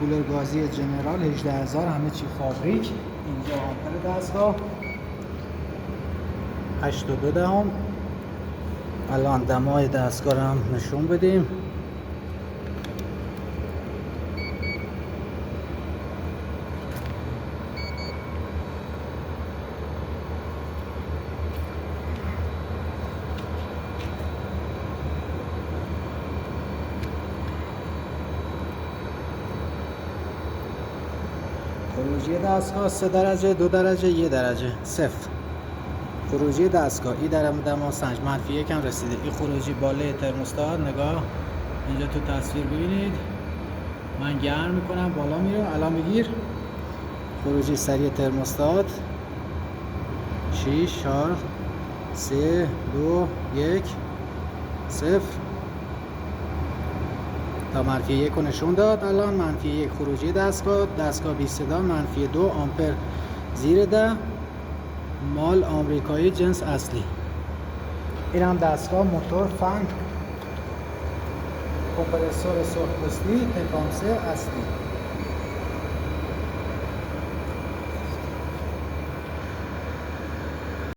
کولر گازی جنرال 18000 همه چی فابریک. اینجا آمپر دستگاه 82 دهم. الان دمای دستگاه رو هم نشون بدیم. خروجی دستگاه 3 درجه، 2 درجه، 1 درجه، 0. خروجی دستگاه این در دما سنج -1 هم رسیده. این خروجی بالای ترموستات، نگاه اینجا تو تصویر ببینید، من گرم میکنم بالا میره. الان بگیر خروجی سریع ترموستات 6 4 3 2 1 0 تا -1 رو نشون داد. الان -1 خروجی دستگاه 20 دان، -2 آمپر زیر 10، مال آمریکایی، جنس اصلی. این هم دستگاه، موتور، فن، کمپرسور سرخپوستی، تکامسه اصلی.